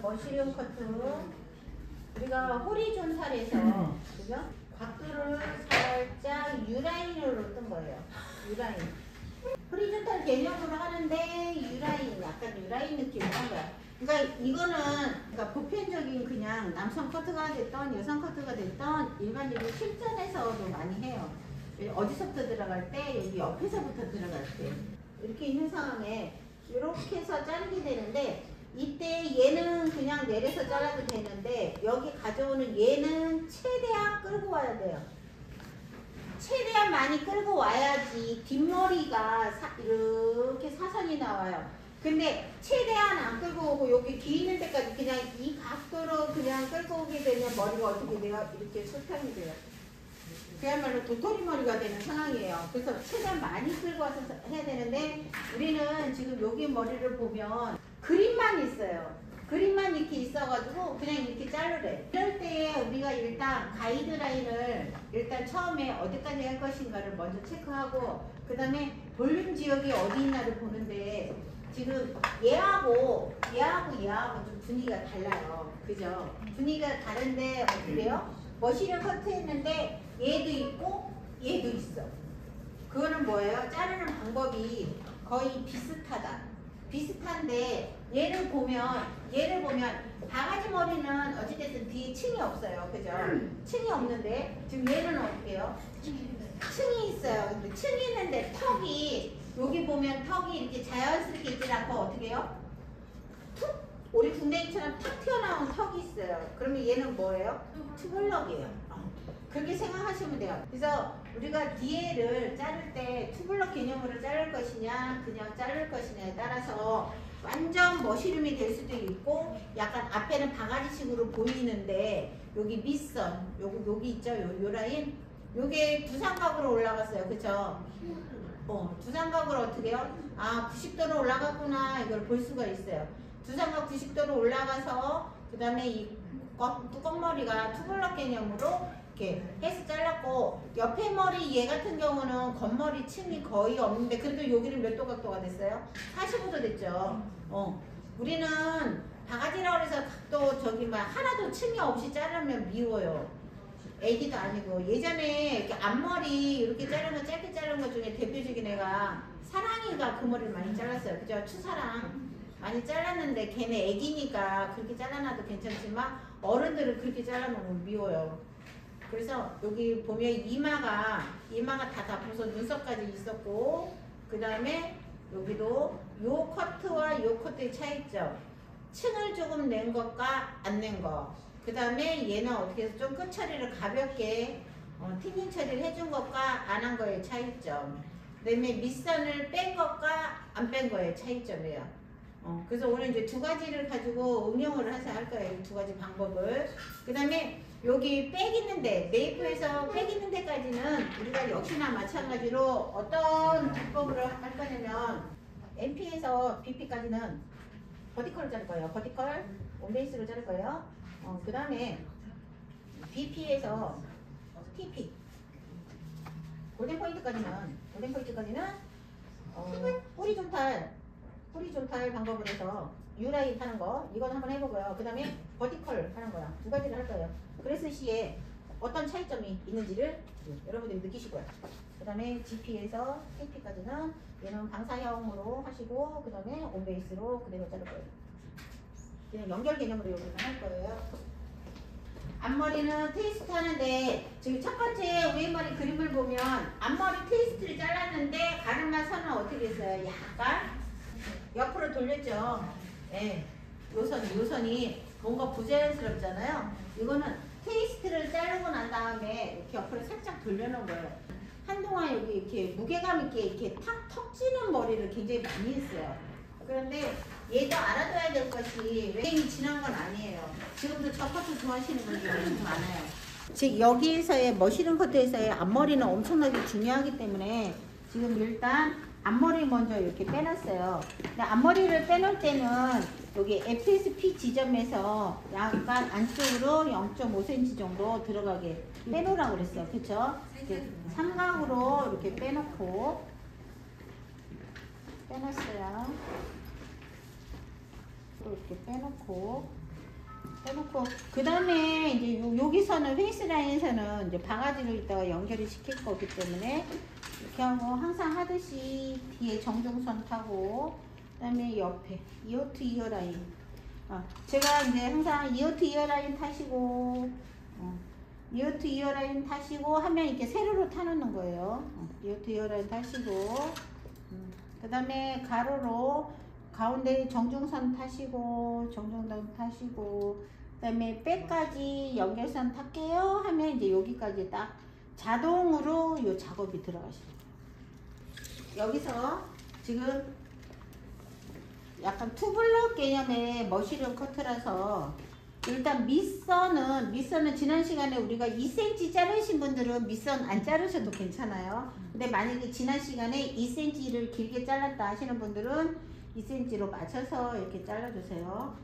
머시룸 커트. 우리가 호리존탈에서 그죠? 각도를 살짝 U라인으로 뜬 거예요. U라인. 호리존탈 개념으로 하는데 U라인, 약간 U라인 느낌으로 한 거야. 그러니까 이거는 그러니까 보편적인 그냥 남성 커트가 됐던 여성 커트가 됐던 일반적으로 실전에서도 많이 해요. 어디서부터 들어갈 때 여기 옆에서부터 들어갈 때 이렇게 있는 상황에 이렇게 해서 자르게 되는데 이때 얘는 그냥 내려서 잘라도 되는데 여기 가져오는 얘는 최대한 끌고 와야 돼요. 최대한 많이 끌고 와야지 뒷머리가 이렇게 사선이 나와요. 근데 최대한 안 끌고 오고 여기 뒤 있는 데까지 그냥 이 각도로 그냥 끌고 오게 되면 머리가 어떻게 돼요? 이렇게 수평이 돼요. 그야말로 도토리 머리가 되는 상황이에요. 그래서 최대한 많이 끌고 와서 해야 되는데 우리는 지금 여기 머리를 보면 그림만 있어요. 그림만 이렇게 있어가지고 그냥 이렇게 자르래. 이럴 때에 우리가 일단 가이드라인을 일단 처음에 어디까지 할 것인가를 먼저 체크하고 그 다음에 볼륨 지역이 어디 있나를 보는데 지금 얘하고 좀 분위기가 달라요. 그죠? 분위기가 다른데 어떻게 돼요? 머시를 커트했는데 얘도 있고 얘도 있어. 그거는 뭐예요? 자르는 방법이 거의 비슷한데 얘를 보면 바가지 머리는 어찌됐든 뒤에 층이 없어요. 그죠? 층이 없는데 지금 얘는 어떻게 해요? 층이 있어요. 근데 층이 있는데 턱이 여기 보면 턱이 이렇게 자연스럽게 있지 않고 어떻게 해요? 툭! 우리 군대인처럼 탁 튀어나온 턱이 있어요. 그러면 얘는 뭐예요? 투블럭이에요. 그렇게 생각하시면 돼요. 그래서 우리가 뒤에를 자를 때 투블럭 개념으로 자를 것이냐 그냥 자를 것이냐에 따라서 완전 머시룸이 될 수도 있고 약간 앞에는 바가지식으로 보이는데 여기 밑선 여기 있죠? 요 라인 요게 두삼각으로 올라갔어요. 그쵸? 두삼각으로 어떻게 해요? 아 90도로 올라갔구나 이걸 볼 수가 있어요. 두삼각 90도로 올라가서 그 다음에 이 뚜껑머리가 투블럭 개념으로 이렇게 해서 잘랐고 옆에 머리 얘 같은 경우는 겉머리 층이 거의 없는데 그래도 여기는 몇 도 각도가 됐어요? 45도 됐죠. 우리는 바가지라고 해서 각도 저기 막 하나도 층이 없이 자르면 미워요. 애기도 아니고 예전에 이렇게 앞머리 이렇게 자른 거 짧게 자른 것 중에 대표적인 애가 사랑이가 그 머리를 많이 잘랐어요. 그죠? 추사랑 많이 잘랐는데 걔네 애기니까 그렇게 잘라놔도 괜찮지만 어른들은 그렇게 잘라놓으면 미워요. 그래서 여기 보면 이마가 다 닿고서 눈썹까지 있었고 그 다음에 여기도 요 커트와 요 커트의 차이점 층을 조금 낸 것과 안 낸 것 그 다음에 얘는 어떻게 해서 좀 끝 처리를 가볍게 틴닝 처리를 해준 것과 안 한 거의 차이점 그 다음에 밑선을 뺀 것과 안 뺀 거의 차이점이에요. 그래서 오늘 이제 두 가지를 가지고 응용을 해서 할 거예요. 이 두 가지 방법을. 그 다음에 여기 백 있는데 메이플에서 백 있는 데까지는 우리가 역시나 마찬가지로 어떤 기법으로 할 거냐면 MP에서 BP까지는 버티컬을 자를 거예요. 버티컬 온베이스로 자를 거예요. 그 다음에 BP에서 TP 골든 포인트까지는 호리존탈 방법으로 해서 U라인 하는 거 이건 한번 해보고요. 그 다음에 버티컬 하는 거야. 두 가지를 할 거예요. 그랬을 시에 어떤 차이점이 있는지를 여러분들이 느끼시고요. 그 다음에 GP에서 TP까지는 얘는 방사형으로 하시고 그 다음에 온베이스로 그대로 자를 거예요. 그냥 연결 개념으로 여기는 할 거예요. 앞머리는 트위스트 하는데 지금 첫 번째 웨이머리 그림을 보면 앞머리 트위스트를 잘랐는데 가르마 선은 어떻게 했어요? 약간 옆으로 돌렸죠. 예, 요선이 뭔가 부자연스럽잖아요. 이거는 트위스트를 자르고 난 다음에 이렇게 옆으로 살짝 돌려놓은 거예요. 한동안 여기 이렇게 무게감 있게 이렇게 턱 찌는 머리를 굉장히 많이 했어요. 그런데 얘도 알아둬야 될 것이 웨이이 지난 건 아니에요. 지금도 저 커트 좋아하시는 분들이 엄청 많아요. 즉 여기에서의 머시룸 커트에서의 앞머리는 엄청나게 중요하기 때문에 지금 일단 앞머리 먼저 이렇게 빼놨어요. 근데 앞머리를 빼놓을 때는 여기 FSP 지점에서 약간 안쪽으로 0.5cm 정도 들어가게 빼놓으라고 그랬어요. 그쵸? 이렇게 삼각으로 이렇게 빼놓고 빼놨어요. 또 이렇게 빼놓고 해놓고 그 다음에 이제 여기서는 페이스 라인에서는 이제 바가지를 이따가 연결을 시킬 거기 때문에 이렇게 하고 항상 하듯이 뒤에 정중선 타고 그다음에 옆에 이어 투 이어 라인. 제가 이제 항상 이어 투 이어 라인 타시고 이어 투 이어 라인 타시고 하면 이렇게 세로로 타놓는 거예요. 이어 투 이어 라인 타시고 그 다음에 가로로 가운데 정중선 타시고 정중선 타시고 그 다음에 백까지 연결선 탈게요 하면 이제 여기까지 딱 자동으로 이 작업이 들어가시는 거예요. 여기서 지금 약간 투블럭 개념의 머시룸 커트라서 일단 밑선은 지난 시간에 우리가 2cm 자르신 분들은 밑선 안 자르셔도 괜찮아요. 근데 만약에 지난 시간에 2cm를 길게 잘랐다 하시는 분들은 2cm로 맞춰서 이렇게 잘라주세요.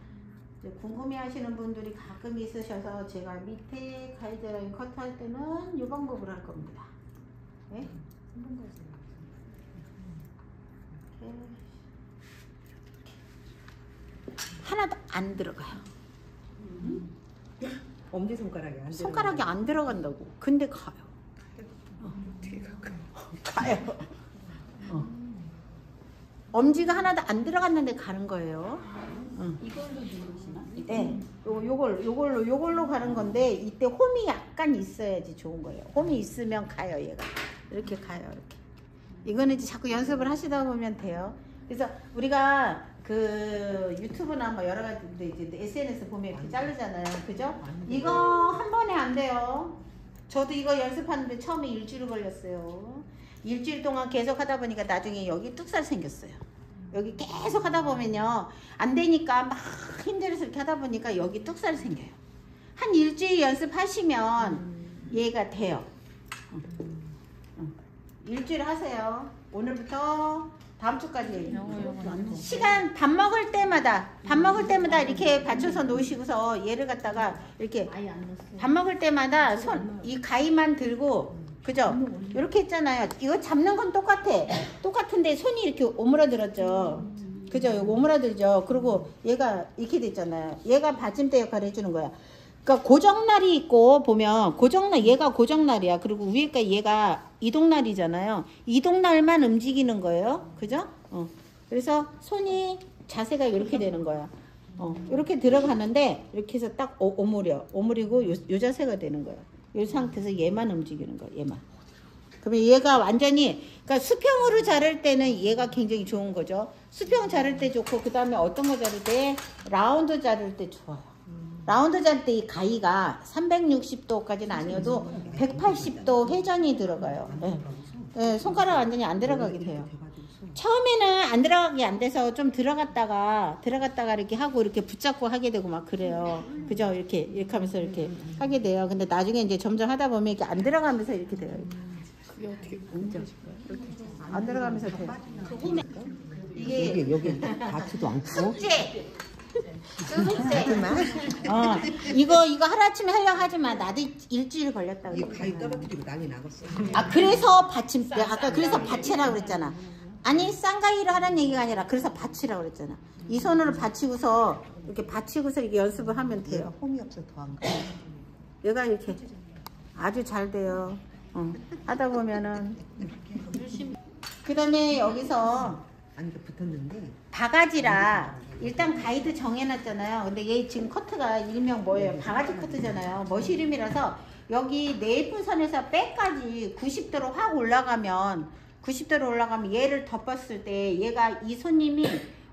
이제 궁금해 하시는 분들이 가끔 있으셔서 제가 밑에 가이드라인 커트할 때는 이 방법으로 할 겁니다. 네? 하나도 안 들어가요. 엄지손가락이 안 손가락이 안 들어간다고. 근데 가요. 가요. 엄지가 하나도 안 들어갔는데 가는 거예요. 이걸로 누르시나? 네. 요걸로 가는 건데 이때 홈이 약간 있어야지 좋은 거예요. 홈이 있으면 가요, 얘가. 이렇게 가요, 이렇게. 이거는 이제 자꾸 연습을 하시다 보면 돼요. 그래서 우리가 그 유튜브나 뭐 여러 가지 이제 SNS 보면 이렇게 자르잖아요. 그죠? 이거 한 번에 안 돼요. 저도 이거 연습하는데 처음에 일주일 걸렸어요. 일주일 동안 계속 하다 보니까 나중에 여기 뚝살 생겼어요. 여기 계속 하다 보면요. 안 되니까 막 힘들어서 이렇게 하다 보니까 여기 뚝살 생겨요. 한 일주일 연습하시면 얘가 돼요. 일주일 하세요. 오늘부터 다음 주까지 시간 밥 먹을 때마다 이렇게 받쳐서 놓으시고서 얘를 갖다가 이렇게 밥 먹을 때마다 이 가위만 들고 그죠? 이렇게 했잖아요. 이거 잡는 건 똑같은데 손이 이렇게 오므라들었죠. 그죠? 이거 오므라들죠. 그리고 얘가 이렇게 됐잖아요. 얘가 받침대 역할을 해주는 거야. 그러니까 고정날이 있고 보면 얘가 고정날이야. 그리고 위에가 얘가 이동날이잖아요. 이동날만 움직이는 거예요. 그죠? 그래서 손이 자세가 이렇게 되는 거야. 이렇게 들어가는데 이렇게 해서 딱 오므리고 요 자세가 되는 거야. 이 상태에서 얘만 움직이는 거야. 얘만. 그러면 얘가 완전히 그러니까 수평으로 자를 때는 얘가 굉장히 좋은 거죠. 수평 자를 때 좋고 그 다음에 어떤 거 자를 때 라운드 자를 때 좋아요. 라운드 자를 때 이 가위가 360도까지는 아니어도 180도 회전이 들어가요. 네. 네, 손가락 완전히 안 들어가게 돼요. 처음에는 안 들어가게 안 돼서 좀 들어갔다가 이렇게 하고 이렇게 붙잡고 하게 되고 막 그래요. 그죠? 이렇게 하면서 이렇게 하게 돼요. 근데 나중에 이제 점점 하다 보면 이렇게 안 들어가면서 이렇게 돼요. 그게 어떻게 안 들어가면서 돼요. 이게 여기 닿지도 않고 숙제. 이거 하루아침에 하려고 하지마. 나도 일주일 걸렸다. 이 가위 떨어뜨리고 난리 나갔어. 그래서 받침대 아까 그래서 받치라고 그랬잖아. 아니 쌍가위를 하라는 얘기가 아니라 그래서 받치라고 그랬잖아. 이 손으로 받치고서 이렇게 연습을 하면 돼요. 홈이 없어 더 안 가. 얘가 이렇게 아주 잘 돼요. 하다 보면은 그 다음에 여기서 아니 붙었는데 바가지라 일단 가이드 정해놨잖아요. 근데 얘 지금 커트가 일명 뭐예요? 바가지 커트잖아요. 머시룸이라서 여기 네이프선에서 백까지 90도로 확 올라가면 얘를 덮었을 때 얘가 이 손님이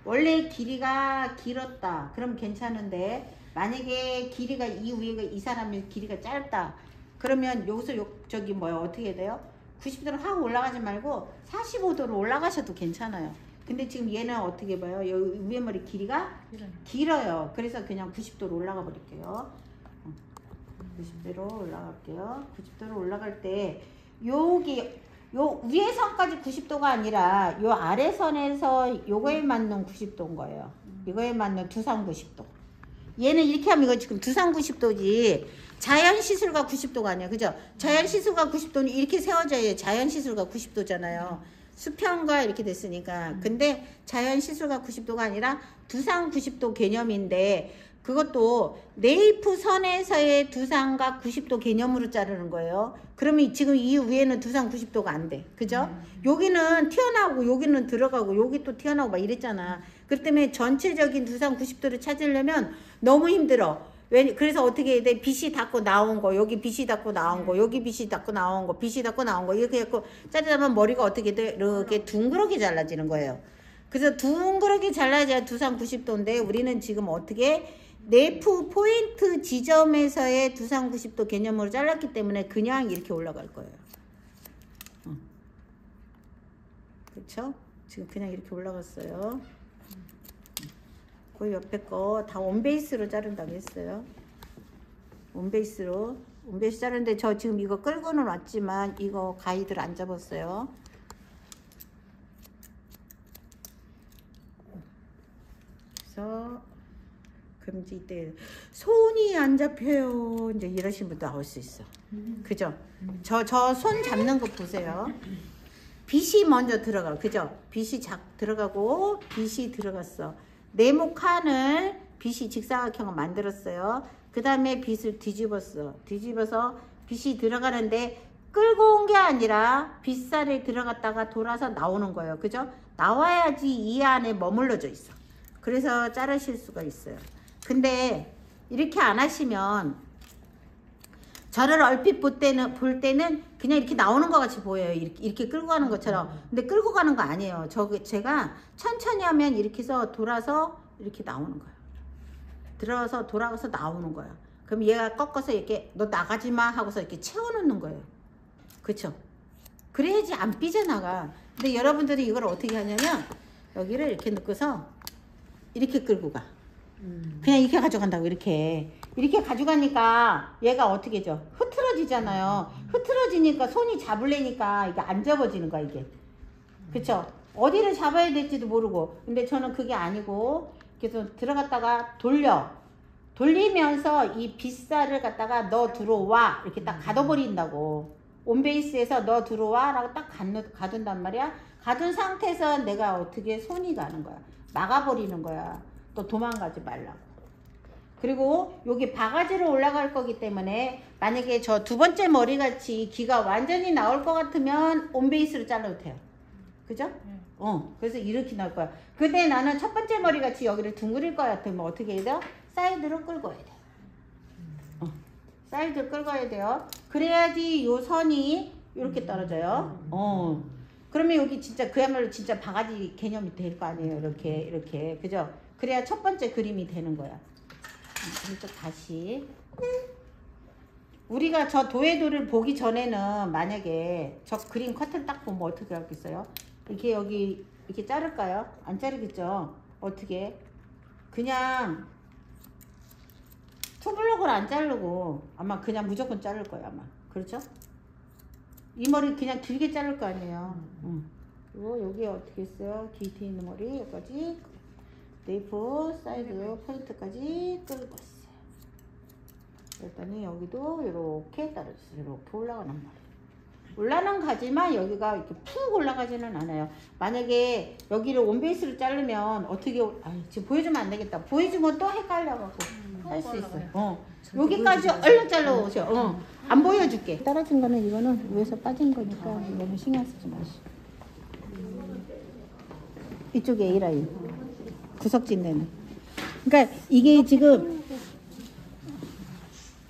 원래 길이가 길었다. 그럼 괜찮은데 만약에 길이가 이 위에가 이 사람이 길이가 짧다. 그러면 여기서 저기 어떻게 돼요? 90도로 확 올라가지 말고 45도로 올라가셔도 괜찮아요. 근데 지금 얘는 어떻게 봐요? 여기 위에 머리 길이가 길어요. 그래서 그냥 90도로 올라가 버릴게요. 90도로 올라갈게요. 90도로 올라갈 때 여기 요 위에 선까지 90도가 아니라 요 아래 선에서 요거에 맞는 90도인 거예요. 이거에 맞는 두상 90도. 얘는 이렇게 하면 이거 지금 두상 90도지 자연 시술가 90도가 아니야. 그죠? 자연 시술가 90도는 이렇게 세워져야 자연 시술가 90도잖아요. 수평과 이렇게 됐으니까. 근데 자연 시술가 90도가 아니라 두상 90도 개념인데 그것도 네이프 선에서의 두상각 90도 개념으로 자르는 거예요. 그러면 지금 이 위에는 두상 90도가 안 돼. 그죠? 여기는 튀어나오고 여기는 들어가고 여기 또 튀어나오고 막 이랬잖아. 그렇기 때문에 전체적인 두상 90도를 찾으려면 너무 힘들어. 그래서 어떻게 해야 돼? 빛이 닿고 나온 거, 여기 빛이 닿고 나온 거, 여기 빛이 닿고 나온 거, 빛이 닿고 나온 거 이렇게 해서 자르자면 머리가 어떻게 돼? 이렇게 둥그렇게 잘라지는 거예요. 그래서 둥그렇게 잘라져야 두상 90도인데 우리는 지금 어떻게 네프 포인트 지점에서의 두상 90도 개념으로 잘랐기 때문에 그냥 이렇게 올라갈 거예요. 그렇죠? 지금 그냥 이렇게 올라갔어요. 그 옆에 거 다 원베이스로 자른다고 했어요. 원베이스로. 원베이스 자르는데 저 지금 이거 끌고는 왔지만 이거 가이드를 안 잡았어요. 그래서 그럼 이제 이때 손이 안 잡혀요. 이제 이러신 분도 나올 수 있어. 그죠? 저 손 잡는 거 보세요. 빛이 먼저 들어가. 그죠? 빛이 들어가고 빛이 들어갔어. 네모칸을 빛이 직사각형을 만들었어요. 그 다음에 빛을 뒤집었어. 뒤집어서 빛이 들어가는데 끌고 온 게 아니라 빛살이 들어갔다가 돌아서 나오는 거예요. 그죠? 나와야지 이 안에 머물러져 있어. 그래서 자르실 수가 있어요. 근데 이렇게 안 하시면 저를 얼핏 볼 때는 그냥 이렇게 나오는 것 같이 보여요. 이렇게 끌고 가는 것처럼. 근데 끌고 가는 거 아니에요. 제가 천천히 하면 이렇게 해서 돌아서 이렇게 나오는 거예요. 들어서 돌아가서 나오는 거야. 그럼 얘가 꺾어서 이렇게 너 나가지 마 하고서 이렇게 채워놓는 거예요. 그쵸? 그래야지 안 삐져나가. 근데 여러분들이 이걸 어떻게 하냐면 여기를 이렇게 넣고서 이렇게 끌고 가. 그냥 이렇게 가져간다고. 이렇게 가져가니까 얘가 어떻게 져? 흐트러지잖아요. 흐트러지니까 손이 잡으려니까 이게 안 잡아지는 거야 이게. 그쵸? 어디를 잡아야 될지도 모르고. 근데 저는 그게 아니고 그래서 들어갔다가 돌리면서 이 빗살을 갖다가 너 들어와 이렇게 딱 가둬버린다고. 온베이스에서 너 들어와 라고 딱 가둔단 말이야. 가둔 상태에서 내가 어떻게 손이 가는 거야. 막아버리는 거야. 또 도망가지 말라고. 그리고 여기 바가지로 올라갈 거기 때문에 만약에 저 두 번째 머리같이 귀가 완전히 나올 것 같으면 온베이스로 잘라도 돼요. 그죠? 그래서 이렇게 나올 거야. 근데 나는 첫 번째 머리같이 여기를 둥그릴 것 같으면 어떻게 해야 돼요? 사이드로 끌고 와야 돼요. 사이드로 끌고 와야 돼요. 그래야지 요 선이 이렇게 떨어져요. 그러면 여기 진짜 그야말로 진짜 바가지 개념이 될 거 아니에요. 이렇게. 그죠? 그래야 첫 번째 그림이 되는 거야. 그래서 다시 우리가 저 도해도를 보기 전에는 만약에 저 그림 커튼 딱 보면 어떻게 하겠어요? 이렇게 여기 이렇게 자를까요? 안 자르겠죠? 어떻게? 그냥 투블럭을 안 자르고 아마 그냥 무조건 자를 거예요 아마. 그렇죠? 이 머리 그냥 길게 자를 거 아니에요. 그리고 여기 어떻게 했어요? 뒤에 있는 머리 여기까지 네이프 사이드 포인트까지 끌고 왔어요. 그랬더니 여기도 이렇게 떨어졌어요. 이렇게 올라가는 머리. 올라는 가지만 여기가 이렇게 푹 올라가지는 않아요. 만약에 여기를 원베이스로 자르면 어떻게 지금 보여주면 안 되겠다. 보여주면 또 헷갈려갖고 할 수 있어요. 여기까지 얼른 잘라오세요. 안 보여줄게. 떨어진 거는 이거는 위에서 빠진 거니까 너무 신경 쓰지 마시고. 이쪽에 A라인. 구석진 데는. 그러니까 이게 지금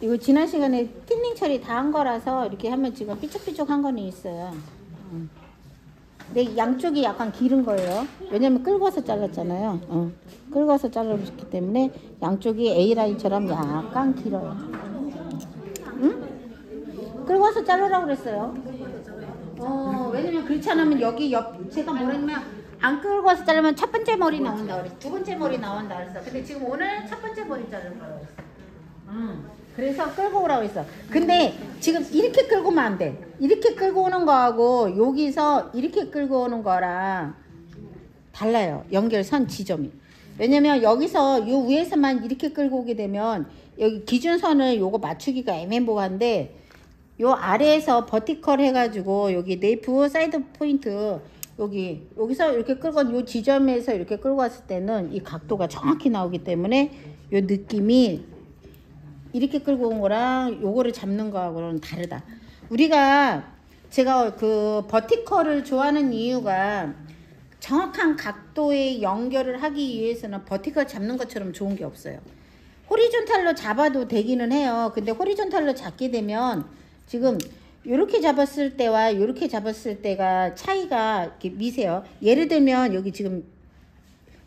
이거 지난 시간에 틴닝 처리 다 한 거라서 이렇게 하면 지금 삐쭉삐쭉한 거는 있어요. 근데 양쪽이 약간 길은 거예요. 왜냐면 끌고 와서 잘랐잖아요. 끌고 와서 잘랐기 때문에 양쪽이 A라인처럼 약간 길어요. 응? 끌고 와서 자르라고 그랬어요. 왜냐면 그렇지 않으면 여기 제가 뭐랬냐면 안 끌고 와서 자르면 첫 번째 머리 나온다 그랬어. 두 번째 머리 나온다 그랬어. 근데 지금 오늘 첫 번째 머리 자르는 거라고 했어. 그래서 끌고 오라고 했어. 근데 지금 이렇게 끌고 오면 안 돼. 이렇게 끌고 오는 거하고 여기서 이렇게 끌고 오는 거랑 달라요. 연결선 지점이. 왜냐면 여기서 요 위에서만 이렇게 끌고 오게 되면 여기 기준선을 요거 맞추기가 애매모호한데 요 아래에서 버티컬 해가지고 여기 네이프 사이드 포인트 여기서 이렇게 끌고 요 지점에서 이렇게 끌고 왔을 때는 이 각도가 정확히 나오기 때문에 요 느낌이 이렇게 끌고 온 거랑 요거를 잡는 거하고는 다르다. 제가 그 버티컬을 좋아하는 이유가 정확한 각도의 연결을 하기 위해서는 버티컬 잡는 것처럼 좋은 게 없어요. 호리존탈로 잡아도 되기는 해요. 근데 호리존탈로 잡게 되면 지금 이렇게 잡았을 때와 이렇게 잡았을 때가 차이가 이렇게 미세요. 예를 들면 여기 지금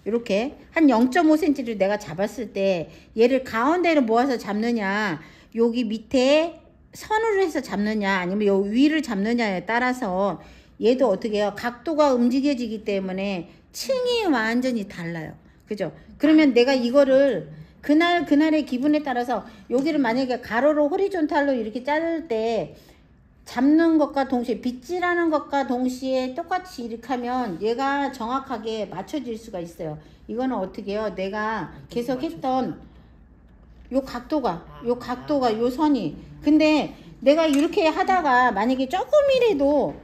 이렇게 한 0.5cm를 내가 잡았을 때 얘를 가운데로 모아서 잡느냐, 여기 밑에 선으로 해서 잡느냐, 아니면 요 위를 잡느냐에 따라서 얘도 어떻게 해요? 각도가 움직여지기 때문에 층이 완전히 달라요. 그죠? 그러면 내가 이거를 그날의 기분에 따라서 여기를 만약에 가로로 호리존탈로 이렇게 자를 때 잡는 것과 동시에 빗질하는 것과 동시에 똑같이 이렇게 하면 얘가 정확하게 맞춰질 수가 있어요. 이거는 어떻게 해요? 내가 계속 했던 요 각도가 요 선이, 근데 내가 이렇게 하다가 만약에 조금이라도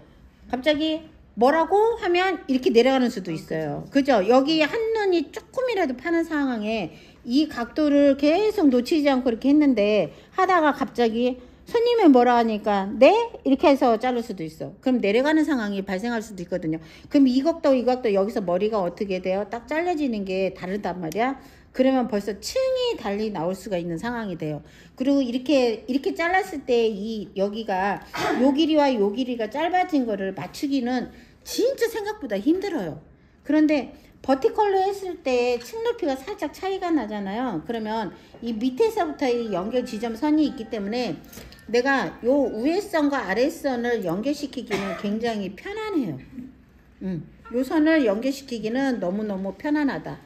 갑자기 뭐라고 하면 이렇게 내려가는 수도 있어요. 그죠? 여기 한눈이 조금이라도 파는 상황에 이 각도를 계속 놓치지 않고 이렇게 했는데 하다가 갑자기 손님이 뭐라 하니까 네? 이렇게 해서 자를 수도 있어. 그럼 내려가는 상황이 발생할 수도 있거든요. 그럼 이 각도 여기서 머리가 어떻게 돼요? 딱 잘려지는 게 다르단 말이야. 그러면 벌써 층이 달리 나올 수가 있는 상황이 돼요. 그리고 이렇게 잘랐을 때 여기가 요 길이와 요 길이가 짧아진 거를 맞추기는 진짜 생각보다 힘들어요. 그런데 버티컬로 했을 때 층 높이가 살짝 차이가 나잖아요. 그러면 이 밑에서부터 이 연결 지점 선이 있기 때문에 내가 요 위에 선과 아래 선을 연결시키기는 굉장히 편안해요. 요 선을 연결시키기는 너무너무 편안하다.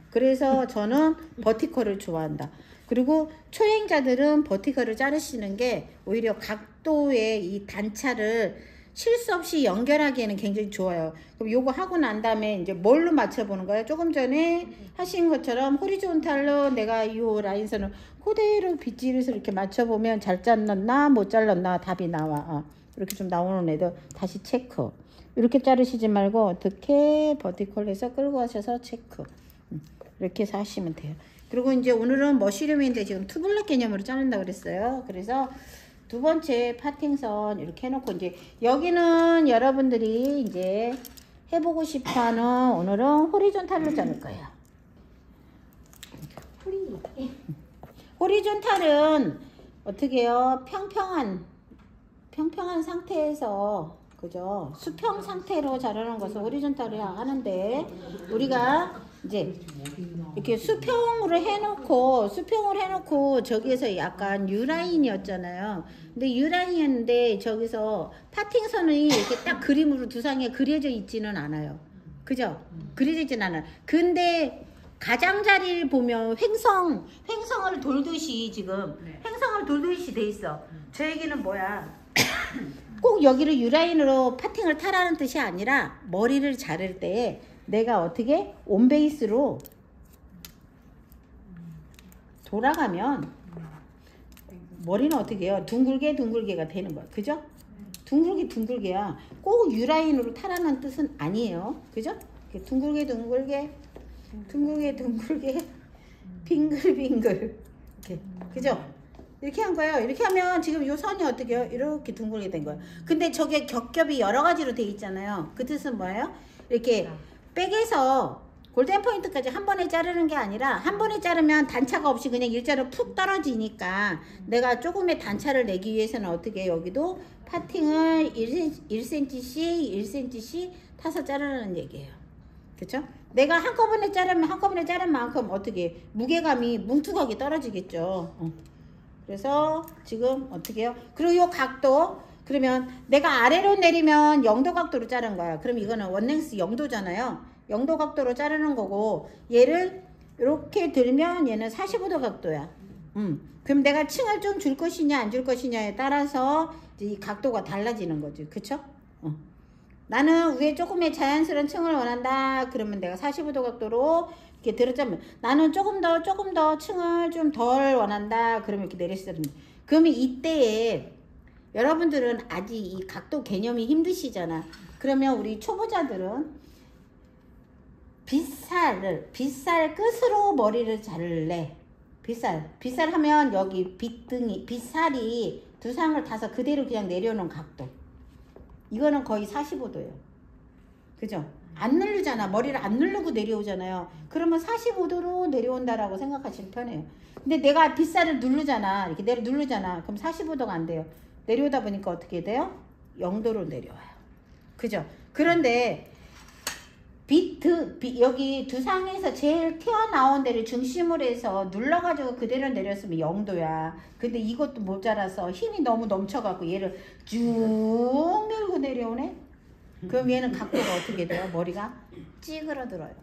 그래서 저는 버티컬을 좋아한다. 그리고 초행자들은 버티컬을 자르시는 게 오히려 각도의 이 단차를 실수 없이 연결하기에는 굉장히 좋아요. 그럼 요거 하고 난 다음에 이제 뭘로 맞춰보는 거예요? 조금 전에 하신 것처럼 호리존탈로 내가 요 라인선을 그대로 빗질해서 이렇게 맞춰보면 잘 잘랐나 못 잘랐나 답이 나와. 이렇게 좀 나오는 애들 다시 체크. 이렇게 자르시지 말고 어떻게 버티컬에서 끌고 가셔서 체크. 이렇게 해서 하시면 돼요. 그리고 이제 오늘은 머쉬룸인데 지금 투블럭 개념으로 자른다 그랬어요. 그래서 두 번째 파팅선 이렇게 해놓고 이제 여기는 여러분들이 이제 해보고 싶어하는 오늘은 호리존탈로 자를 거예요. 호리존탈은 어떻게 해요? 평평한 상태에서, 그죠? 수평 상태로 자르는 것을 호리존탈을 하는데, 우리가 이제 이렇게 수평으로 해놓고 저기에서 약간 U라인이었잖아요. 근데 U라인이었는데 저기서 파팅선이 이렇게 딱 그림으로 두상에 그려져 있지는 않아요. 그죠? 그려져 있지는 않아요. 근데 가장자리를 보면 횡성을 돌듯이 지금 횡성을 돌듯이 돼 있어. 저 얘기는 뭐야? 꼭 여기를 U라인으로 파팅을 타라는 뜻이 아니라 머리를 자를 때 내가 어떻게 온베이스로 돌아가면 머리는 어떻게 해요? 둥글게가 되는 거야. 그죠? 둥글게야. 꼭 U라인으로 타라는 뜻은 아니에요. 그죠? 둥글게 빙글빙글 이렇게. 그죠? 이렇게 한 거예요. 이렇게 하면 지금 이 선이 어떻게 해요? 이렇게 둥글게 된 거예요. 근데 저게 겹겹이 여러 가지로 돼 있잖아요. 그 뜻은 뭐예요? 이렇게 백에서 골든 포인트까지 한 번에 자르는 게 아니라 한 번에 자르면 단차가 없이 그냥 일자로 푹 떨어지니까 내가 조금의 단차를 내기 위해서는 어떻게 여기도 파팅을 1cm씩 타서 자르는 얘기예요. 그쵸? 내가 한꺼번에 자른 만큼 어떻게 무게감이 뭉툭하게 떨어지겠죠. 그래서 지금 어떻게 해요? 그리고 요 각도, 그러면 내가 아래로 내리면 0도 각도로 자른 거야. 그럼 이거는 원랭스 0도잖아요. 0도 각도로 자르는 거고, 얘를 이렇게 들면 얘는 45도 각도야. 그럼 내가 층을 좀 줄 것이냐 안 줄 것이냐에 따라서 이제 이 각도가 달라지는 거지. 그쵸? 나는 위에 조금의 자연스러운 층을 원한다. 그러면 내가 45도 각도로 이렇게 들었자면, 나는 조금 더 층을 좀 덜 원한다. 그러면 이렇게 내렸어야 됩니다. 그러면 이때에 여러분들은 아직 이 각도 개념이 힘드시잖아. 그러면 우리 초보자들은 빗살 끝으로 머리를 자를래. 빗살 하면 여기 빗살이 두상을 타서 그대로 그냥 내려오는 각도. 이거는 거의 45도예요. 그죠? 안 누르잖아. 머리를 안 누르고 내려오잖아요. 그러면 45도로 내려온다라고 생각하시면 편해요. 근데 내가 빗살을 누르잖아. 이렇게 누르잖아. 그럼 45도가 안 돼요. 내려오다 보니까 어떻게 돼요? 0도로 내려와요. 그죠? 그런데 여기 두상에서 제일 튀어나온 데를 중심으로 해서 눌러가지고 그대로 내렸으면 0도야. 근데 이것도 모자라서 힘이 너무 넘쳐갖고 얘를 쭉 밀고 내려오네? 그럼 얘는 각도가 어떻게 돼요? 머리가 찌그러들어요.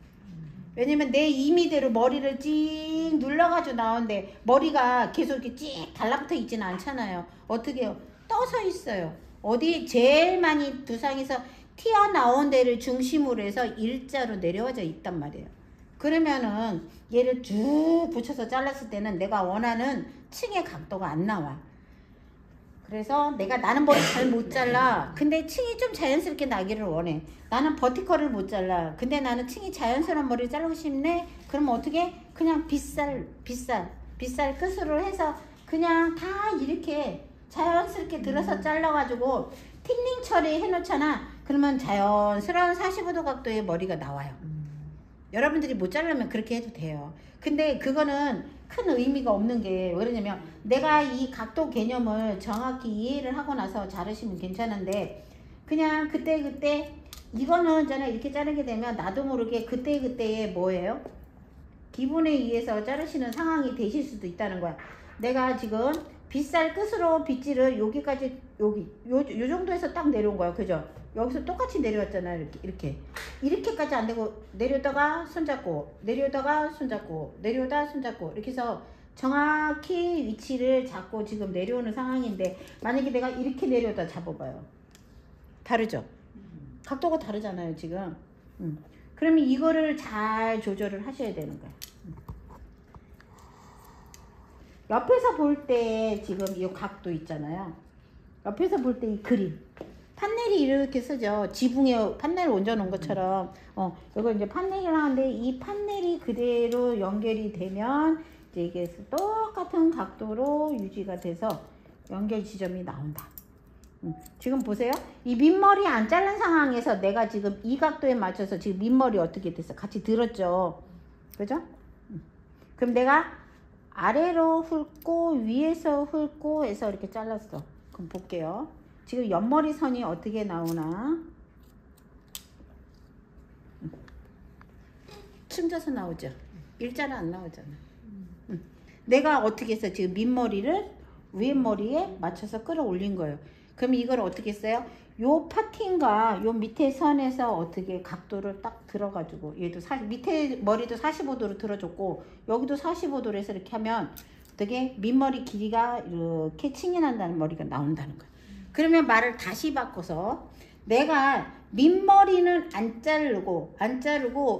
왜냐면 내 임의대로 머리를 찡 눌러가지고 나오는데 머리가 계속 이렇게 찡 달라붙어 있지는 않잖아요. 어떻게 해요? 떠서 있어요. 어디 제일 많이 두상에서 튀어나온 데를 중심으로 해서 일자로 내려와져 있단 말이에요. 그러면은 얘를 쭉 붙여서 잘랐을 때는 내가 원하는 층의 각도가 안 나와. 그래서 나는 머리 잘 못 잘라. 근데 층이 좀 자연스럽게 나기를 원해. 나는 버티컬을 못 잘라. 근데 나는 층이 자연스러운 머리를 자르고 싶네. 그러면 어떻게? 그냥 빗살 끝으로 해서 그냥 다 이렇게 자연스럽게 들어서 잘라가지고 틴닝 처리 해놓잖아. 그러면 자연스러운 45도 각도의 머리가 나와요. 여러분들이 못 자르면 그렇게 해도 돼요. 근데 그거는 큰 의미가 없는 게 왜 그러냐면 내가 이 각도 개념을 정확히 이해를 하고 나서 자르시면 괜찮은데 그냥 그때 이거는 저는 이렇게 자르게 되면 나도 모르게 그때의 뭐예요? 기분에 의해서 자르시는 상황이 되실 수도 있다는 거야. 내가 지금 빗살 끝으로 빗질을 여기까지 요 정도에서 딱 내려온 거야. 그죠? 여기서 똑같이 내려왔잖아요. 이렇게까지 안 되고 내려다가 손잡고 내려다가 손잡고 내려다 손잡고 이렇게 해서 정확히 위치를 잡고 지금 내려오는 상황인데 만약에 내가 이렇게 내려다 잡아봐요. 다르죠? 각도가 다르잖아요 지금. 그러면 이거를 잘 조절을 하셔야 되는 거야. 옆에서 볼 때 지금 이 각도 있잖아요. 옆에서 볼 때 이 그림 판넬이 이렇게 쓰죠. 지붕에 판넬을 얹어놓은 것처럼. 이거 이제 판넬을 하는데 이 판넬이 그대로 연결이 되면 이제 이게 똑같은 각도로 유지가 돼서 연결 지점이 나온다. 지금 보세요. 이 밑머리 안 자른 상황에서 내가 지금 이 각도에 맞춰서 지금 밑머리 어떻게 됐어? 같이 들었죠. 그죠? 그럼 내가 아래로 훑고 위에서 훑고 해서 이렇게 잘랐어. 그럼 볼게요. 지금 옆머리 선이 어떻게 나오나? 층져서 나오죠. 일자는 안 나오잖아. 내가 어떻게 했어? 지금 밑머리를 윗머리에 맞춰서 끌어올린 거예요. 그럼 이걸 어떻게 했어요? 요 파팅과 요 밑에 선에서 어떻게 각도를 딱 들어가지고 얘도 밑에 머리도 45도로 들어줬고 여기도 45도로 해서 이렇게 하면 어떻게 밑머리 길이가 이렇게 층이 난다는 머리가 나온다는 거예요. 그러면 말을 다시 바꿔서 내가 밑머리는 안 자르고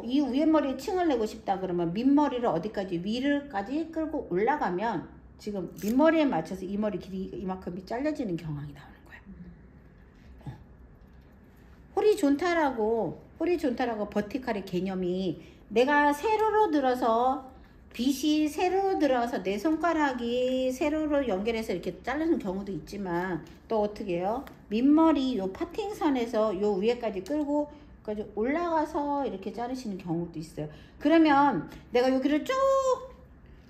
이 위에 머리에 층을 내고 싶다 그러면 밑머리를 어디까지 위를까지 끌고 올라가면 지금 밑머리에 맞춰서 이 머리 길이가 이만큼이 잘려지는 경향이 나오는 거야. 호리존탈하고 버티컬의 개념이 내가 세로로 들어서 빗이 세로로 들어가서 내 손가락이 세로로 연결해서 이렇게 자르는 경우도 있지만 또 어떻게 해요? 밑머리 요 파팅선에서 요 위에까지 끌고 올라가서 이렇게 자르시는 경우도 있어요. 그러면 내가 여기를 쭉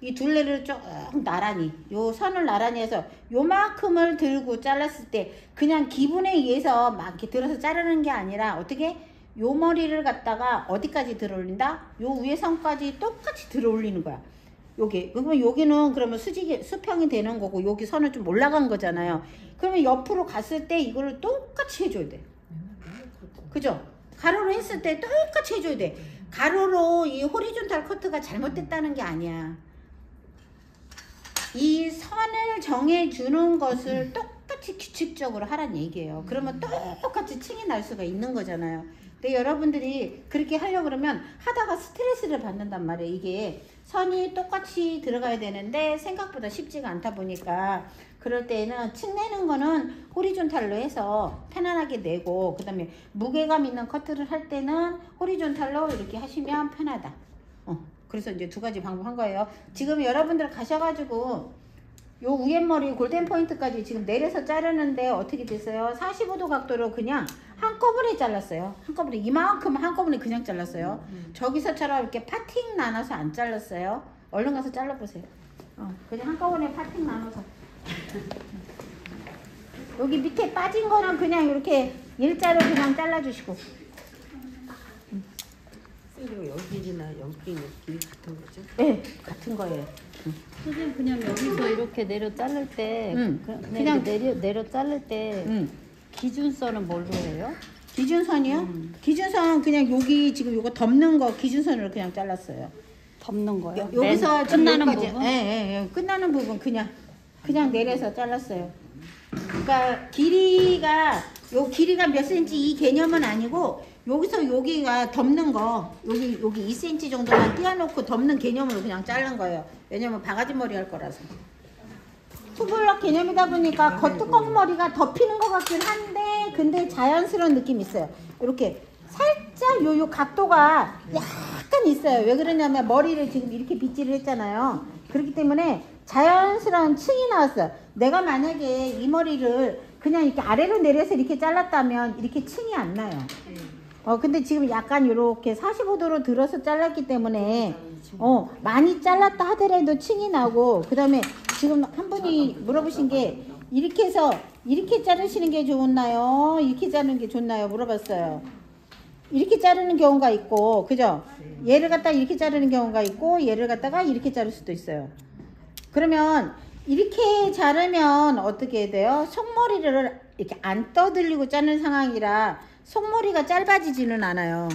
이 둘레를 쭉 나란히 요 선을 나란히 해서 요만큼을 들고 잘랐을 때 그냥 기분에 의해서 막 이렇게 들어서 자르는 게 아니라 어떻게 요 머리를 갖다가 어디까지 들어 올린다? 요 위에 선까지 똑같이 들어 올리는 거야. 그러면 여기는 그러면 수평이 되는 거고 여기 선은 좀 올라간 거잖아요. 그러면 옆으로 갔을 때 이거를 똑같이 해줘야 돼. 그죠? 가로로 했을 때 똑같이 해줘야 돼. 가로로 이 호리존탈 커트가 잘못됐다는 게 아니야. 이 선을 정해주는 것을 똑같이 규칙적으로 하란 얘기예요. 그러면 똑같이 층이 날 수가 있는 거잖아요. 근데 여러분들이 그렇게 하려고 그러면 하다가 스트레스를 받는단 말이에요. 이게 선이 똑같이 들어가야 되는데 생각보다 쉽지가 않다 보니까 그럴 때는 층 내는 거는 호리존탈로 해서 편안하게 내고, 그 다음에 무게감 있는 커트를 할 때는 호리존탈로 이렇게 하시면 편하다. 그래서 이제 두 가지 방법 한 거예요. 지금 여러분들 가셔가지고 요 위에 머리 골든 포인트까지 지금 내려서 자르는데 어떻게 됐어요? 45도 각도로 그냥 한꺼번에 잘랐어요. 한꺼번에 이만큼 한꺼번에 그냥 잘랐어요. 저기서처럼 이렇게 파팅 나눠서 안 잘랐어요. 얼른 가서 잘라보세요. 그냥 한꺼번에 파팅 나눠서. 여기 밑에 빠진 거는 그냥 이렇게 일자로 그냥 잘라주시고. 그리고 여기나 여기 길이 같은 거죠? 네, 같은 거예요. 선생님 그냥 여기서 이렇게 내려 자를 때 그냥 내려 자를 때 기준선은 뭘로 해요? 기준선이요? 기준선 그냥 여기 지금 요거 덮는 거 기준선으로 그냥 잘랐어요. 덮는 거요? 여기서 끝나는 여기까지, 부분? 예, 끝나는 부분 그냥 내려서 잘랐어요. 그러니까 길이가 요 길이가 몇 센치 이 개념은 아니고 여기서 여기가 덮는 거 여기 2cm 정도만 띄워놓고 덮는 개념으로 그냥 자른 거예요. 왜냐면 바가지 머리 할 거라서. 투블럭 개념이다 보니까 겉뚜껑 머리가 덮이는 것 같긴 한데 근데 자연스러운 느낌이 있어요. 이렇게 살짝 요 각도가 약간 있어요. 왜 그러냐면 머리를 지금 이렇게 빗질을 했잖아요. 그렇기 때문에 자연스러운 층이 나왔어요. 내가 만약에 이 머리를 그냥 이렇게 아래로 내려서 이렇게 잘랐다면 이렇게 층이 안 나요. 근데 지금 약간 이렇게 45도로 들어서 잘랐기 때문에 많이 잘랐다 하더라도 층이 나고, 그 다음에 지금 한 분이 물어보신 게 이렇게 해서 이렇게 자르시는 게 좋나요? 이렇게 자르는 게 좋나요? 물어봤어요. 이렇게 자르는 경우가 있고, 그죠? 얘를 갖다가 이렇게 자르는 경우가 있고, 얘를 갖다가 이렇게 자를 수도 있어요. 그러면 이렇게 자르면 어떻게 돼요? 속머리를 이렇게 안 떠들리고 자르는 상황이라 속머리가 짧아지지는 않아요.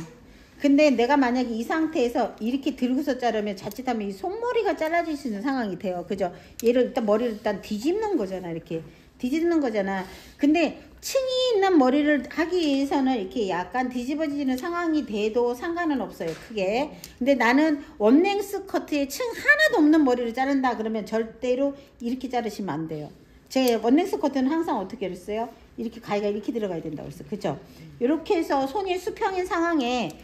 근데 내가 만약에 이 상태에서 이렇게 들고서 자르면 자칫하면 이 속머리가 잘라질 수 있는 상황이 돼요. 그죠? 얘를 일단 머리를 일단 뒤집는 거잖아. 이렇게 뒤집는 거잖아. 근데 층이 있는 머리를 하기 위해서는 이렇게 약간 뒤집어지는 상황이 돼도 상관은 없어요. 크게. 근데 나는 원랭스 커트에 층 하나도 없는 머리를 자른다 그러면 절대로 이렇게 자르시면 안 돼요. 제 원랭스 커트는 항상 어떻게 그랬어요? 이렇게 가위가 이렇게 들어가야 된다고 그랬어요. 그죠? 이렇게 해서 손이 수평인 상황에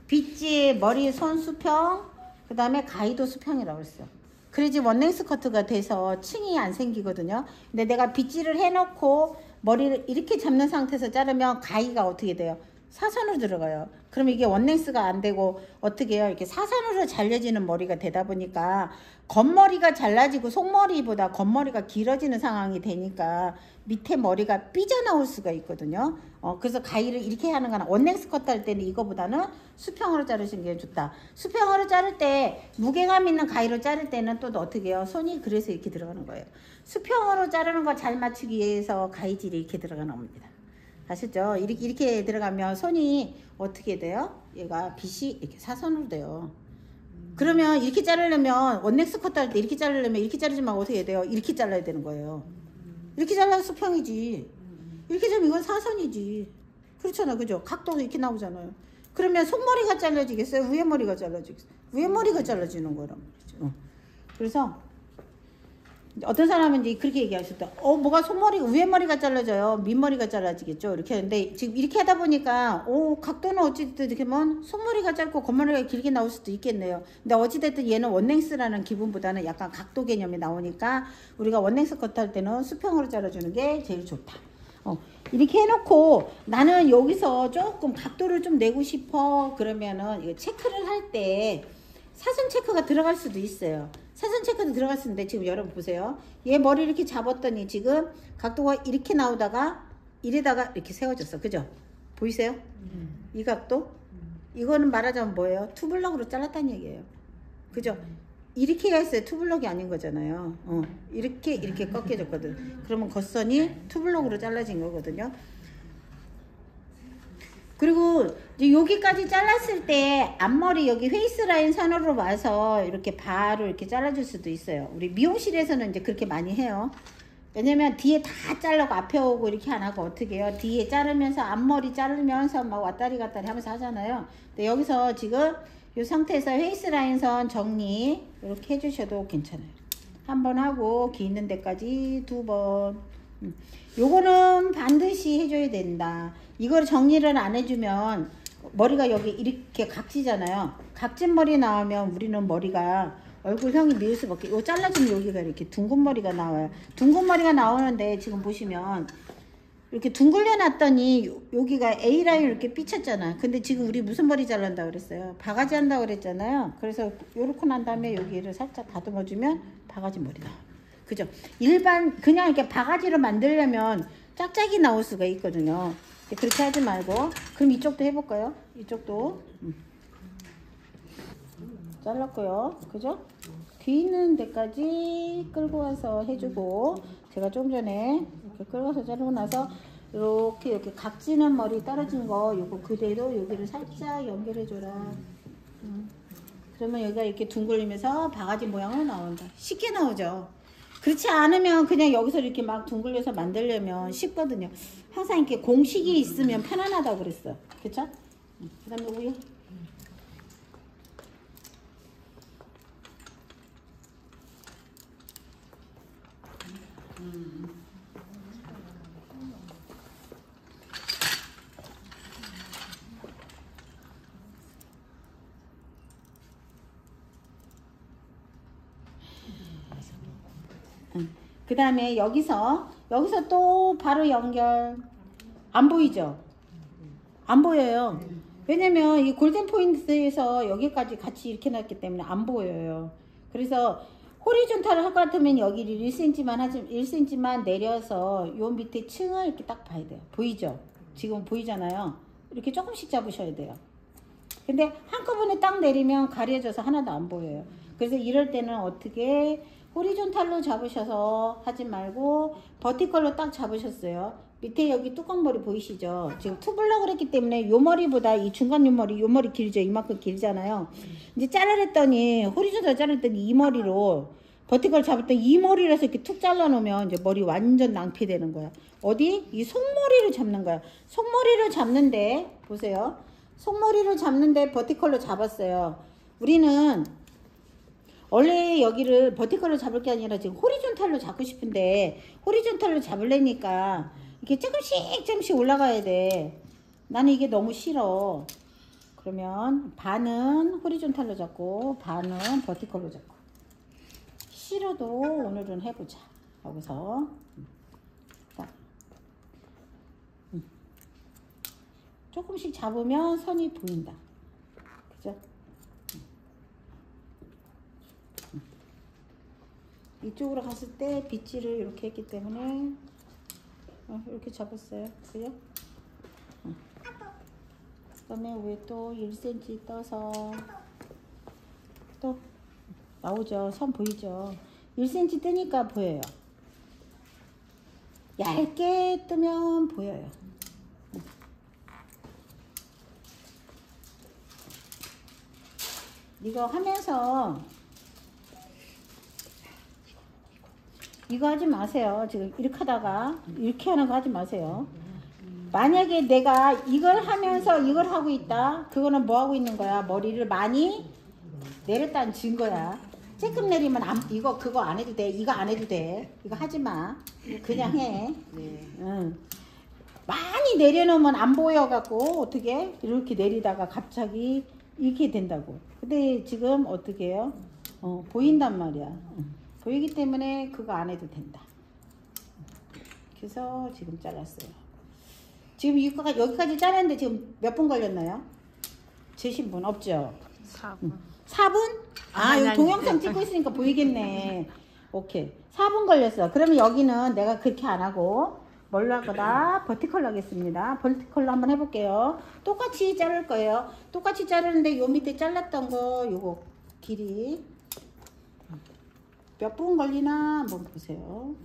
빗질, 머리, 손 수평, 그 다음에 가위도 수평이라고 그랬어요. 그래야지 원랭스 커트가 돼서 층이 안 생기거든요. 근데 내가 빗질을 해놓고 머리를 이렇게 잡는 상태에서 자르면 가위가 어떻게 돼요? 사선으로 들어가요. 그러면 이게 원랭스가 안 되고 어떻게 해요? 이렇게 사선으로 잘려지는 머리가 되다 보니까 겉머리가 잘라지고 속머리보다 겉머리가 길어지는 상황이 되니까 밑에 머리가 삐져나올 수가 있거든요. 그래서 가위를 이렇게 하는 거나 원랭스 커트 할 때는 이거보다는 수평으로 자르시는 게 좋다. 수평으로 자를 때 무게감 있는 가위로 자를 때는 또 어떻게 해요? 손이 그래서 이렇게 들어가는 거예요. 수평으로 자르는 거 잘 맞추기 위해서 가위질이 이렇게 들어가는 겁니다. 아시죠? 이렇게 들어가면 손이 어떻게 돼요? 얘가 빗이 이렇게 사선으로 돼요. 그러면 이렇게 자르려면 원넥스 커트 할 때 이렇게 자르려면 이렇게 자르지 말고 어떻게 해야 돼요? 이렇게 잘라야 되는 거예요. 이렇게 잘라야 수평이지. 이렇게 자르면 이건 사선이지. 그렇잖아. 그죠? 각도도 이렇게 나오잖아요. 그러면 속머리가 잘라지겠어요? 위에 머리가 잘라지겠어요? 위에 머리가 잘라지는 거란 말이죠. 그래서 어떤 사람은 이제 그렇게 얘기하셨다. 뭐가 속머리가, 위에 머리가 잘라져요. 밑머리가 잘라지겠죠. 이렇게 하는데, 지금 이렇게 하다 보니까, 각도는 어찌됐든 이렇게 하면 속머리가 짧고 겉머리가 길게 나올 수도 있겠네요. 근데 어찌됐든 얘는 원랭스라는 기분보다는 약간 각도 개념이 나오니까, 우리가 원랭스 커트 할 때는 수평으로 잘라주는 게 제일 좋다. 이렇게 해놓고, 나는 여기서 조금 각도를 좀 내고 싶어. 그러면은, 이거 체크를 할 때, 사선 체크가 들어갈 수도 있어요. 사선 체크도 들어갈 수 있는데 지금 여러분 보세요. 얘 머리 이렇게 잡았더니 지금 각도가 이렇게 나오다가 이래다가 이렇게 세워졌어. 그죠? 보이세요? 이 각도? 이거는 말하자면 뭐예요? 투블럭으로 잘랐다는 얘기예요. 그죠? 이렇게가 있어요. 투블럭이 아닌 거잖아요. 이렇게 꺾여졌거든. 그러면 겉선이 투블럭으로 잘라진 거거든요. 그리고 이제 여기까지 잘랐을 때 앞머리 여기 페이스 라인 선으로 와서 이렇게 바로 이렇게 잘라줄 수도 있어요. 우리 미용실에서는 이제 그렇게 많이 해요. 왜냐면 뒤에 다 잘라고 앞에 오고 이렇게 안 하고 어떻게 해요? 뒤에 자르면서 앞머리 자르면서 막 왔다리 갔다리 하면서 하잖아요. 근데 여기서 지금 이 상태에서 페이스 라인 선 정리 이렇게 해주셔도 괜찮아요. 한 번 하고 기 있는 데까지 2번. 요거는 반드시 해줘야 된다. 이걸 정리를 안 해주면 머리가 여기 이렇게 각지잖아요. 각진 머리 나오면 우리는 머리가 얼굴형이 미울 수밖에. 요 잘라주면 여기가 이렇게 둥근 머리가 나와요. 둥근 머리가 나오는데 지금 보시면 이렇게 둥글려 놨더니 여기가 A라인 이렇게 삐쳤잖아. 근데 지금 우리 무슨 머리 잘란다 그랬어요? 바가지 한다 그랬잖아요. 그래서 요렇게 난 다음에 여기를 살짝 다듬어주면 바가지 머리 나와. 그죠? 일반 그냥 이렇게 바가지로 만들려면 짝짝이 나올 수가 있거든요. 그렇게 하지 말고. 그럼 이쪽도 해볼까요? 이쪽도 잘랐고요. 그죠? 귀 있는 데까지 끌고 와서 해주고, 제가 좀 전에 이렇게 끌고 와서 자르고 나서 이렇게 각지는 머리 떨어진 거 요거 그대로 여기를 살짝 연결해줘라. 그러면 여기가 이렇게 둥글리면서 바가지 모양으로 나온다. 쉽게 나오죠. 그렇지 않으면 그냥 여기서 이렇게 막 둥글려서 만들려면 쉽거든요. 항상 이렇게 공식이 있으면 편안하다고 그랬어. 그쵸? 그 다음에 우유. 그 다음에 여기서 또 바로 연결. 안 보이죠? 안 보여요. 왜냐면 이 골든 포인트에서 여기까지 같이 이렇게 놨기 때문에 안 보여요. 그래서 호리존탈을 할 것 같으면 여기를 1cm만 내려서 요 밑에 층을 이렇게 딱 봐야 돼요. 보이죠? 지금 보이잖아요. 이렇게 조금씩 잡으셔야 돼요. 근데 한꺼번에 딱 내리면 가려져서 하나도 안 보여요. 그래서 이럴 때는 어떻게 호리존탈로 잡으셔서 하지 말고 버티컬로 딱 잡으셨어요. 밑에 여기 뚜껑머리 보이시죠? 지금 투블럭을 했기 때문에 요 머리보다 이 중간 요 머리 길죠? 이만큼 길잖아요. 이제 자르랬더니 호리존탈 자르랬더니 이 머리로 버티컬 잡았더니 이 머리라서 이렇게 툭 잘라놓으면 이제 머리 완전 낭피되는 거야. 어디? 이 속머리를 잡는 거야. 속머리를 잡는데 보세요. 속머리를 잡는데 버티컬로 잡았어요. 우리는 원래 여기를 버티컬로 잡을 게 아니라 지금 호리존탈로 잡고 싶은데 호리존탈로 잡으려니까 이렇게 조금씩 올라가야 돼. 나는 이게 너무 싫어. 그러면 반은 호리존탈로 잡고 반은 버티컬로 잡고. 싫어도 오늘은 해보자. 여기서 자, 조금씩 잡으면 선이 보인다. 그죠? 이쪽으로 갔을 때 빗질을 이렇게 했기 때문에 이렇게 잡았어요. 그죠? 그 다음에 위에 또 1cm 떠서 또 나오죠. 선 보이죠? 1cm 뜨니까 보여요. 얇게 뜨면 보여요. 이거 하면서 이거 하지 마세요. 지금 이렇게 하다가 이렇게 하는 거 하지 마세요. 만약에 내가 이걸 하면서 이걸 하고 있다. 그거는 뭐 하고 있는 거야? 머리를 많이 내렸다는 증거야. 쬐끔 내리면 그거 안 해도 돼. 이거 안 해도 돼. 이거 하지 마. 그냥 해. 네. 응. 많이 내려놓으면 안 보여갖고 어떻게 이렇게 내리다가 갑자기 이렇게 된다고. 근데 지금 어떻게 해요? 보인단 말이야. 보이기 때문에 그거 안 해도 된다. 그래서 지금 잘랐어요. 지금 여기까지 자르는데 지금 몇 분 걸렸나요? 재신 분 없죠? 4분. 4분? 여기 동영상 찍고 있으니까 보이겠네. 오케이. 4분 걸렸어. 그러면 여기는 내가 그렇게 안 하고 뭘로 할 거다? 버티컬로 하겠습니다. 버티컬로 한번 해볼게요. 똑같이 자를 거예요. 똑같이 자르는데 요 밑에 잘랐던 거 요거 길이 몇 분 걸리나 한번 보세요.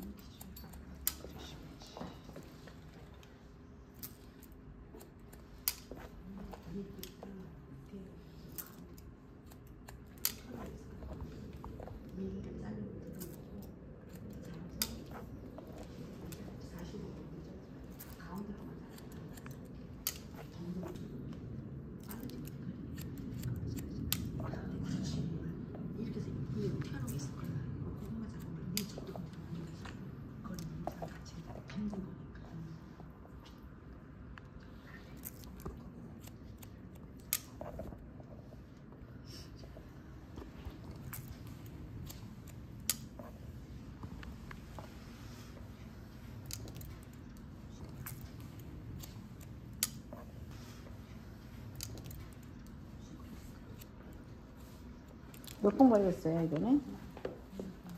몇 분 걸렸어요, 이거는?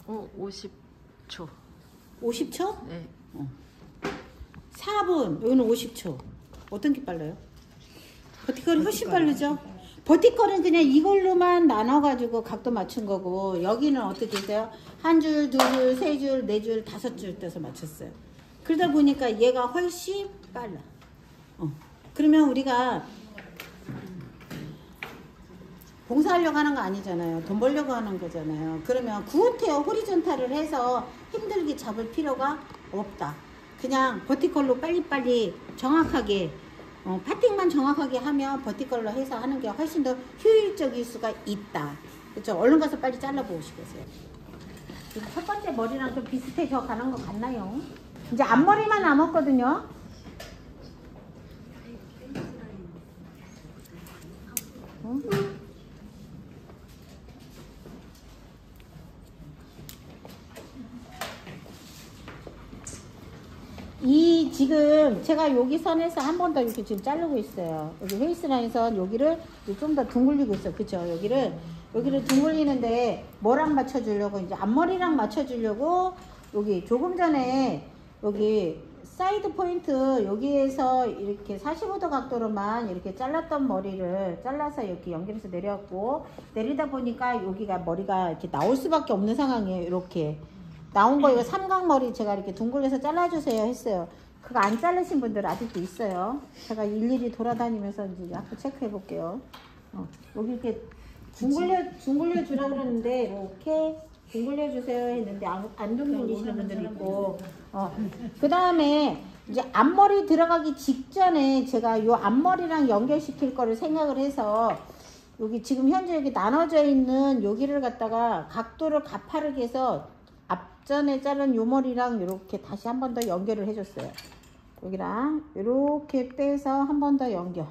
50초. 50초? 네. 4분, 여기는 50초. 어떤 게 빨라요? 버티컬이 훨씬 빠르죠? 버티컬은 그냥 이걸로만 나눠가지고 각도 맞춘 거고, 여기는 어떻게 했어요? 한 줄, 두 줄, 세 줄, 네 줄, 다섯 줄 떼서 맞췄어요. 그러다 보니까 얘가 훨씬 빨라. 그러면 우리가 봉사하려고 하는 거 아니잖아요. 돈 벌려고 하는 거잖아요. 그러면 구태여 호리존탈을 해서 힘들게 잡을 필요가 없다. 그냥 버티컬로 빨리빨리 정확하게 파팅만 정확하게 하면 버티컬로 해서 하는 게 훨씬 더 효율적일 수가 있다. 그렇죠? 얼른 가서 빨리 잘라보시겠어요. 첫 번째 머리랑 좀 비슷해져 가는 것 같나요? 이제 앞머리만 남았거든요. 이 지금 제가 여기 선에서 한 번 더 이렇게 지금 자르고 있어요. 여기 페이스라인 선 여기를 좀 더 둥글리고 있어. 그쵸? 여기를 둥글리는데 뭐랑 맞춰주려고 이제 앞머리랑 맞춰주려고 여기 조금 전에 여기 사이드 포인트 여기에서 이렇게 45도 각도로만 이렇게 잘랐던 머리를 잘라서 이렇게 연결해서 내려왔고, 내리다 보니까 여기가 머리가 이렇게 나올 수밖에 없는 상황이에요. 이렇게 나온 거 이거 삼각머리 제가 이렇게 둥글려서 잘라주세요 했어요. 그거 안 자르신 분들 아직도 있어요. 제가 일일이 돌아다니면서 이제 앞으로 체크해 볼게요. 여기 이렇게 둥글려 주라 그러는데 이렇게 둥글려 주세요 했는데 안 둥글리시는 분들이 있고, 그 다음에 이제 앞머리 들어가기 직전에 제가 요 앞머리랑 연결시킬 거를 생각을 해서 여기 지금 현재 여기 나눠져 있는 여기를 갖다가 각도를 가파르게 해서 앞전에 자른 요 머리랑 이렇게 다시 한 번 더 연결을 해줬어요. 여기랑 이렇게 빼서 한 번 더 연결.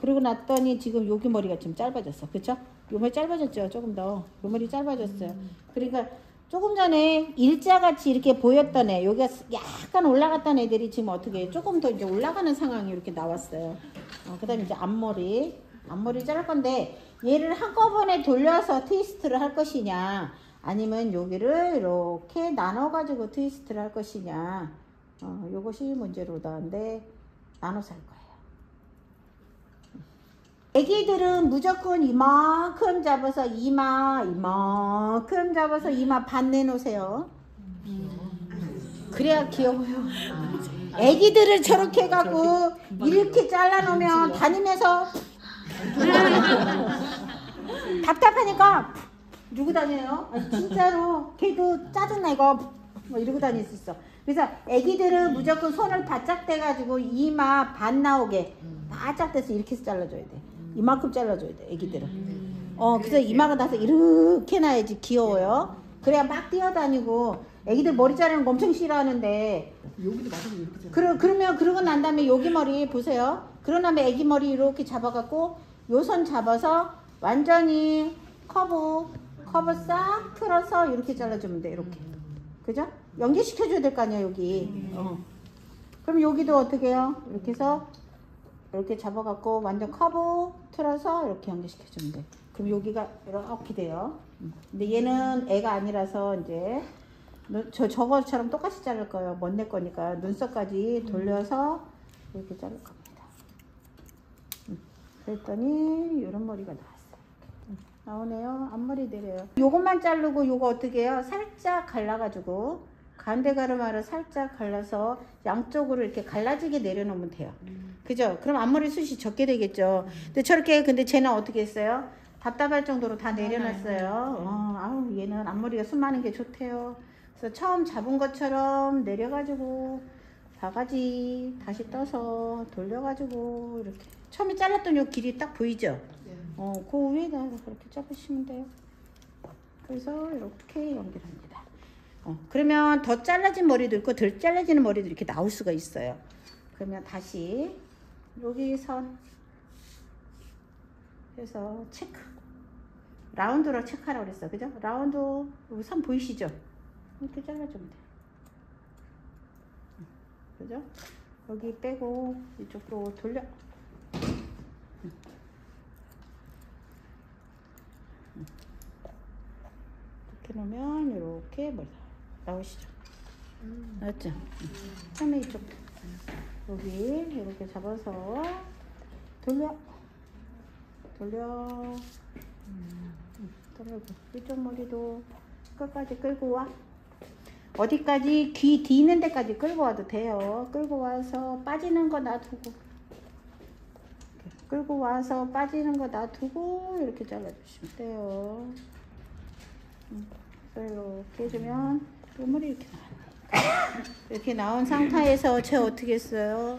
그리고 났더니 지금 여기 머리가 좀 짧아졌어. 그쵸? 요 머리 짧아졌죠? 조금 더. 요 머리 짧아졌어요. 그러니까 조금 전에 일자같이 이렇게 보였던 애, 여기가 약간 올라갔던 애들이 지금 어떻게 조금 더 이제 올라가는 상황이 이렇게 나왔어요. 그 다음에 이제 앞머리 자를 건데, 얘를 한꺼번에 돌려서 트위스트를 할 것이냐, 아니면 여기를 이렇게 나눠가지고 트위스트를 할 것이냐, 요것이 문제로다는데 나눠서 할 거예요. 애기들은 무조건 이만큼 잡아서 이만큼 잡아서 이마 반 내놓으세요. 그래야 귀여워요. 애기들을 저렇게 해갖고 이렇게 잘라놓으면 다니면서 답답하니까 이러고 다녀요. 진짜로 걔도 짜증나 이거 뭐 이러고 다닐 수 있어. 그래서 애기들은 무조건 손을 바짝 대가지고 이마 반 나오게 바짝 대서 이렇게 해서 잘라줘야 돼. 이만큼 잘라줘야 돼, 애기들은. 그래서 이마가 나서 이렇게 놔야지 귀여워요. 그래야 막 뛰어다니고. 애기들 머리 자르는 거 엄청 싫어하는데. 여기도 맞아서 이렇게 잘라. 그러면 그러고 난 다음에 여기 머리 보세요. 그런 다음에 애기 머리 이렇게 잡아갖고 요 손 잡아서 완전히 커브 싹 틀어서 이렇게 잘라주면 돼. 이렇게. 그죠? 연결시켜줘야 될 거 아니야, 여기. 그럼 여기도 어떻게 해요? 이렇게 해서 이렇게 잡아갖고 완전 커브 틀어서 이렇게 연결시켜주면 돼. 그럼 여기가 이렇게 돼요. 근데 얘는 애가 아니라서 이제 저거처럼 똑같이 자를 거예요. 먼 내 거니까 눈썹까지 돌려서 이렇게 자를 겁니다. 그랬더니 이런 머리가 나왔어요. 나오네요. 앞머리 내려요. 요것만 자르고 요거 어떻게 해요? 살짝 갈라가지고 가운데 가르마를 살짝 갈라서 양쪽으로 이렇게 갈라지게 내려놓으면 돼요. 그죠? 그럼 앞머리 숱이 적게 되겠죠. 근데 쟤는 어떻게 했어요? 답답할 정도로 다 내려놨어요. 아우, 얘는 앞머리가 숱 많은 게 좋대요. 그래서 처음 잡은 것처럼 내려가지고 바가지 다시 떠서 돌려가지고 이렇게 처음에 잘랐던 요 길이 딱 보이죠? 그 위에다 그렇게 잡으시면 돼요. 그래서 이렇게 연결합니다. 그러면 더 잘라진 머리도 있고 덜 잘라지는 머리도 이렇게 나올 수가 있어요. 그러면 다시 여기 선 해서 체크, 라운드로 체크하라고 그랬어. 그죠? 라운드 여기 선 보이시죠? 이렇게 잘라주면 돼. 그죠? 여기 빼고 이쪽으로 돌려. 이렇게 놓으면 이렇게 머리 나오시죠? 맞죠? 처음에 이쪽 여기 이렇게 잡아서 돌려 돌리고 이쪽 머리도 끝까지 끌고 와. 어디까지? 귀 뒤는 데까지 끌고 와도 돼요. 끌고 와서 빠지는 거 놔두고 끌고 와서 빠지는 거 놔두고 이렇게 잘라주시면 돼요. 이렇게 해주면 끝머리 이렇게 나와요. 이렇게 나온 상태에서 제가 어떻게 했어요?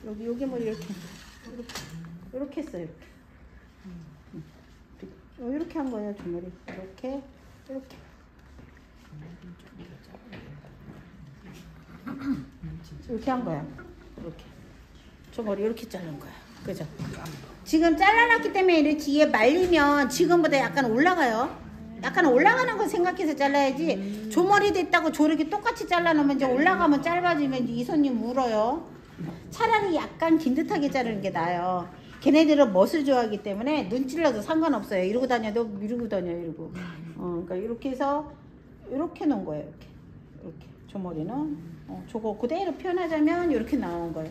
여기 머리 이렇게 했어요. 이렇게 한 거예요. 주머리 이렇게 이렇게 한 거야. 이렇게 주머리 이렇게 자른 거야. 그죠? 지금 잘라놨기 때문에 이렇지. 얘 말리면 지금보다 약간 올라가요. 약간 올라가는 거 생각해서 잘라야지. 조머리 됐다고 저렇게 똑같이 잘라놓으면 이제 올라가면 짧아지면 이제 이 손님 울어요. 차라리 약간 긴 듯하게 자르는 게 나아요. 걔네들은 멋을 좋아하기 때문에 눈 찔러도 상관없어요. 이러고 다녀도 이러고 다녀 이러고. 그러니까 이렇게 해서 이렇게 놓은 거예요. 이렇게 조머리는 저거 그대로 표현하자면 이렇게 나온 거예요.